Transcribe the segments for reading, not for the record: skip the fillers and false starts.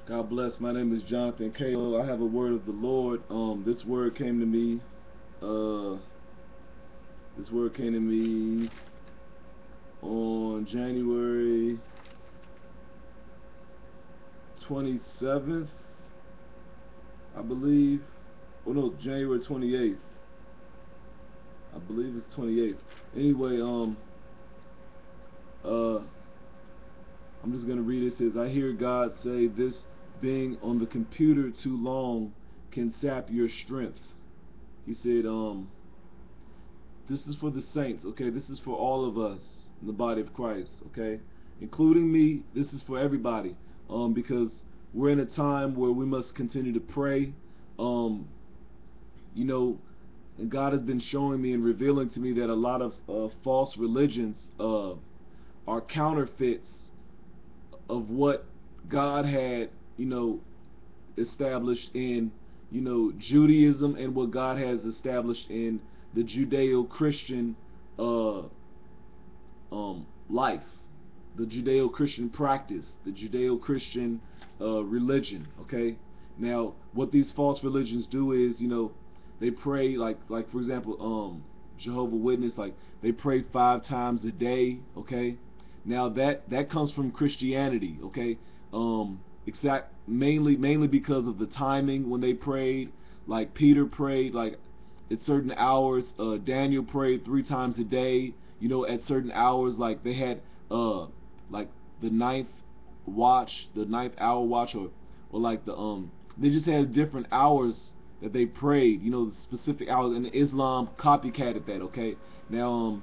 God bless. My name is Jonathan Ko. I have a word of the Lord. This word came to me. Uh, this word came to me on January 27th, I believe. Oh no, January 28th. I believe it's 28th. Anyway, uh, I'm just gonna read it. It says, "I hear God say this: being on the computer too long can sap your strength." He said, this is for the saints, okay? This is for all of us in the body of Christ, okay? Including me, this is for everybody. Because we're in a time where we must continue to pray. Um, you know, and God has been showing me and revealing to me that a lot of false religions are counterfeits of what God had, established in, Judaism, and what God has established in the Judeo-Christian uh, life, the Judeo-Christian practice, the Judeo-Christian religion. Okay, now what these false religions do is, they pray like for example, Jehovah Witness, like they pray 5 times a day. Okay, now that comes from Christianity. Okay, mainly because of the timing when they prayed. Like Peter prayed like at certain hours. Daniel prayed 3 times a day. At certain hours, like they had like the ninth watch, the ninth hour watch, or like they just had different hours that they prayed. The specific hours, and Islam copycatted that. Okay, now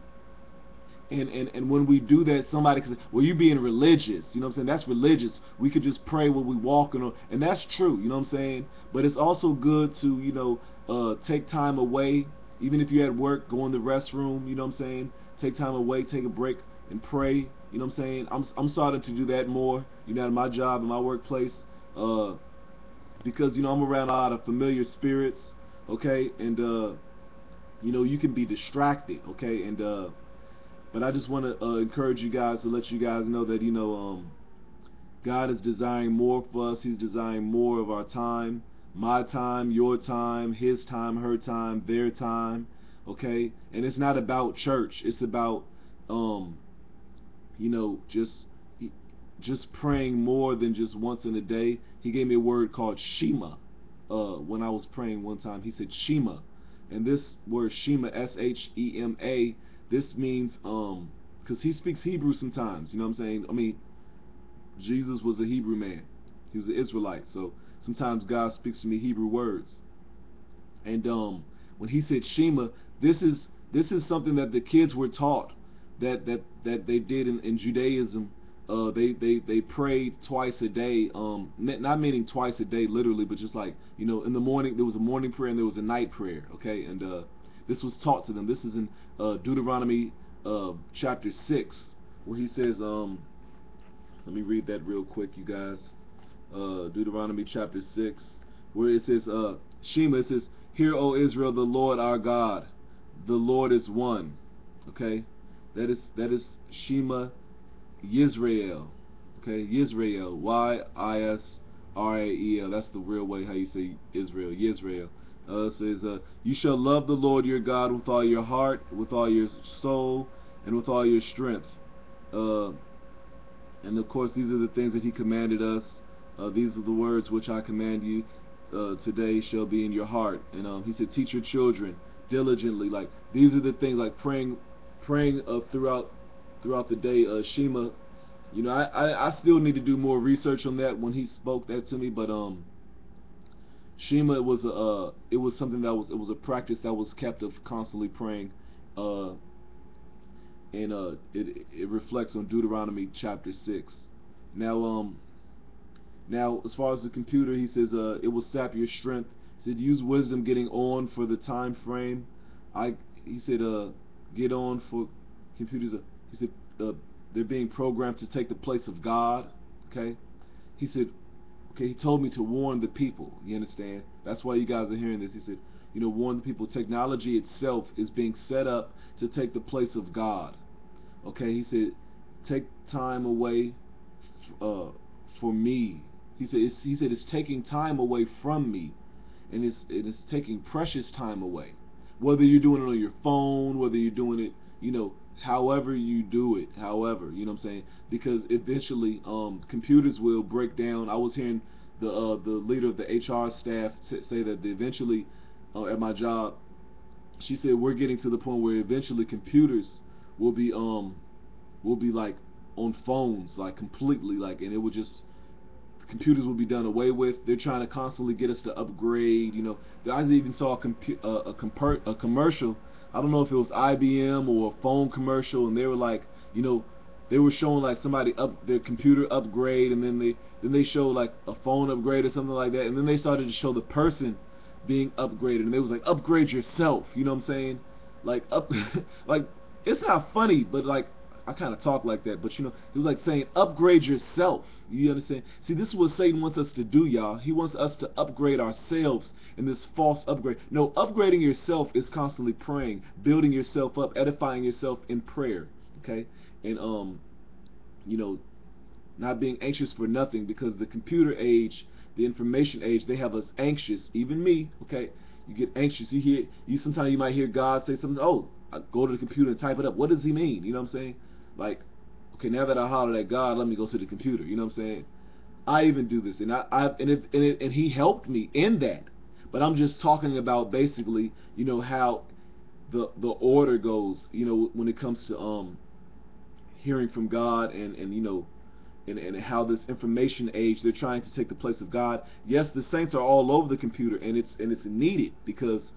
and when we do that, somebody can say, well, you being religious. You know what I'm saying? That's religious. We could just pray when we walk, and that's true. You know what I'm saying? But it's also good to, take time away. Even if you're at work, go in the restroom. You know what I'm saying? Take time away, take a break, and pray. You know what I'm saying? I'm starting to do that more. At my job, in my workplace, because I'm around a lot of familiar spirits. Okay, and you can be distracted. Okay, and but I just want to encourage you guys, to let you guys know that God is desiring more for us. He's desiring more of our time, my time, your time, His time, her time, their time. Okay, and it's not about church. It's about you know, just just praying more than just once in a day. He gave me a word called Shema. When I was praying one time, he said Shema, and this word Shema, Shema, this means because he speaks Hebrew sometimes. You know what I'm saying? I mean, Jesus was a Hebrew man. He was an Israelite, so sometimes God speaks to me Hebrew words. And when he said Shema, this is something that the kids were taught, that they did in Judaism. They prayed twice a day. Not meaning twice a day literally, but just like, in the morning there was a morning prayer and there was a night prayer. Okay, and this was taught to them. This is in Deuteronomy chapter 6, where he says, let me read that real quick, you guys. Deuteronomy chapter 6, where it says, Shema, it says, "Hear, O Israel, the Lord our God, the Lord is one." Okay, that is Shema Yisrael. Okay, Yisrael, Yisrael. That's the real way how you say Israel. Yisrael. It says, "You shall love the Lord your God with all your heart, with all your soul, and with all your strength." Uh, and of course, these are the things that He commanded us. These are the words which I command you today shall be in your heart. And He said, teach your children diligently. Like these are the things, like praying throughout the day. Shema. I still need to do more research on that when He spoke that to me. But Shema was it was something it was a practice that was kept of constantly praying. And it reflects on Deuteronomy chapter 6. Now now as far as the computer, he says it will sap your strength. He said use wisdom getting on for the time frame. He said get on for computers. He said they're being programmed to take the place of God. Okay. He said, okay, he told me to warn the people. You understand? That's why you guys are hearing this. He said, warn the people. Technology itself is being set up to take the place of God. Okay, he said, take time away for me. he said it's taking time away from me, and it's taking precious time away. Whether you're doing it on your phone, whether you're doing it, however you do it, however, you know what I'm saying? Because eventually, computers will break down. I was hearing the leader of the HR staff say that eventually, at my job, she said we're getting to the point where eventually computers will be like on phones, like completely, like, and it will just, computers will be done away with. They're trying to constantly get us to upgrade. I even saw a commercial. I don't know if it was IBM or a phone commercial, and they were like, they were showing like somebody up their computer upgrade, and then they show like a phone upgrade or something like that, and then they started to show the person being upgraded, and they was like, upgrade yourself. You know what I'm saying? Like like, it's not funny, but like, I kind of talk like that, but it was like saying upgrade yourself. You understand? See, this is what Satan wants us to do, y'all. He wants us to upgrade ourselves in this false upgrade. No, upgrading yourself is constantly praying, building yourself up, edifying yourself in prayer, okay? And not being anxious for nothing, because the computer age, the information age, they have us anxious, even me, okay? You get anxious. Sometimes you might hear God say something, oh, I go to the computer and type it up. What does he mean? You know what I'm saying? Like, okay, now that I hollered at God, let me go to the computer. You know what I'm saying? I even do this, and he helped me in that. But I'm just talking about basically, how the order goes. When it comes to hearing from God, and how this information age, they're trying to take the place of God. Yes, the saints are all over the computer, and it's needed, because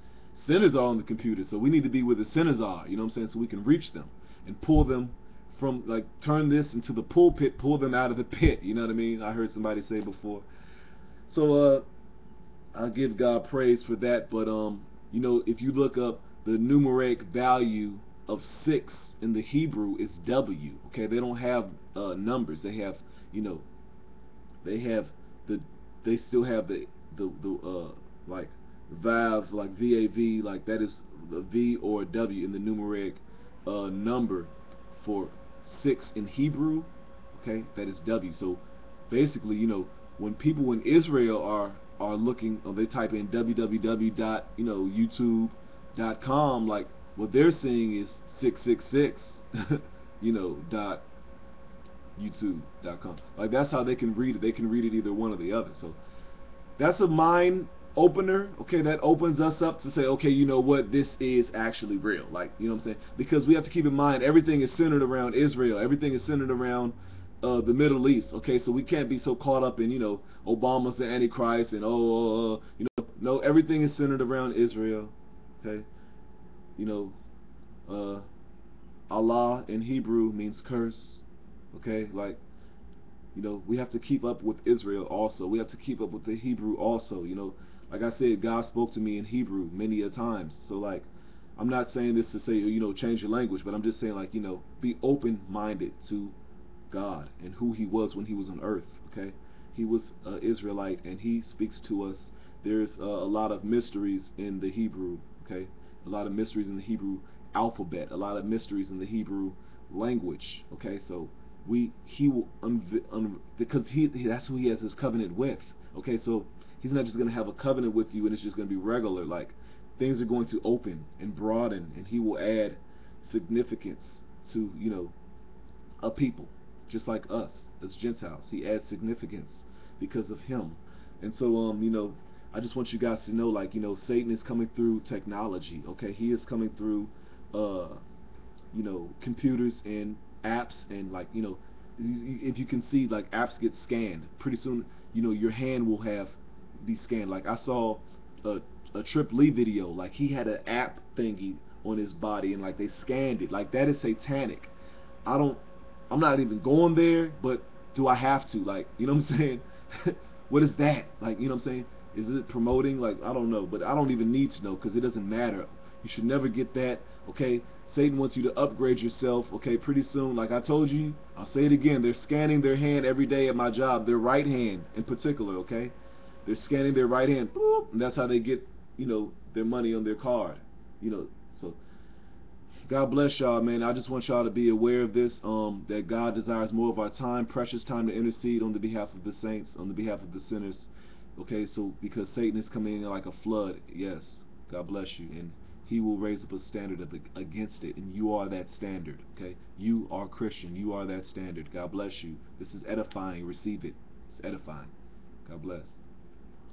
sinners are on the computer, so we need to be where the sinners are. You know what I'm saying? So we can reach them and pull them from, like, turn this into the pulpit, pull them out of the pit. You know what I mean? I heard somebody say before. So I give God praise for that. But if you look up the numeric value of 6 in the Hebrew, is W. Okay, they don't have numbers. They have, they still have the like Vav, like VAV, like that is a V or a W in the numeric number for 6 in Hebrew. Okay, that is W. So basically, when people in Israel are looking, or they type in www.youtube.com, like, what they're seeing is 666, dot youtube.com. Like, that's how they can read it. They can read it either one or the other. So that's a mind opener. Okay, that opens us up to say, okay, you know what, this is actually real. Like, you know what I'm saying? Because we have to keep in mind, everything is centered around Israel. Everything is centered around the Middle East. Okay, so we can't be so caught up in, Obama's the Antichrist, and no, everything is centered around Israel. Okay, Allah in Hebrew means curse. Okay, like, we have to keep up with Israel also. We have to keep up with the Hebrew also. Like I said, God spoke to me in Hebrew many a times. So, like, I'm not saying this to say, change your language, but I'm just saying, like, be open-minded to God and who he was when he was on earth. Okay, he was an Israelite, and he speaks to us. There's a lot of mysteries in the Hebrew. Okay, a lot of mysteries in the Hebrew alphabet, a lot of mysteries in the Hebrew language. Okay, so he will because that's who he has his covenant with. Okay, so he's not just going to have a covenant with you and it's just going to be regular. Like, things are going to open and broaden, and he will add significance to a people just like us as Gentiles. He adds significance because of him. And so I just want you guys to know, like, Satan is coming through technology. Okay, he is coming through computers and apps, and, like, if you can see, like, apps get scanned pretty soon. Your hand will be scanned. Like, I saw a Trip Lee video. Like, he had an app thingy on his body, and, like, they scanned it. Like, that is satanic. I'm not even going there, but do I have to? Like, you know what I'm saying? What is that? Like, you know what I'm saying? Is it promoting? Like, I don't know, but I don't even need to know, because it doesn't matter. You should never get that. Okay, Satan wants you to upgrade yourself. Okay, pretty soon, like I told you, I'll say it again, they're scanning their hand every day at my job, their right hand in particular. Okay, they're scanning their right hand, boop, and that's how they get their money on their card. So God bless y'all, man. I just want y'all to be aware of this, that God desires more of our time, precious time, to intercede on the behalf of the saints, on the behalf of the sinners. Okay, so because Satan is coming in like a flood, yes, God bless you, and he will raise up a standard against it, and you are that standard. Okay, you are Christian, you are that standard. God bless you. This is edifying. Receive it. It's edifying. God bless.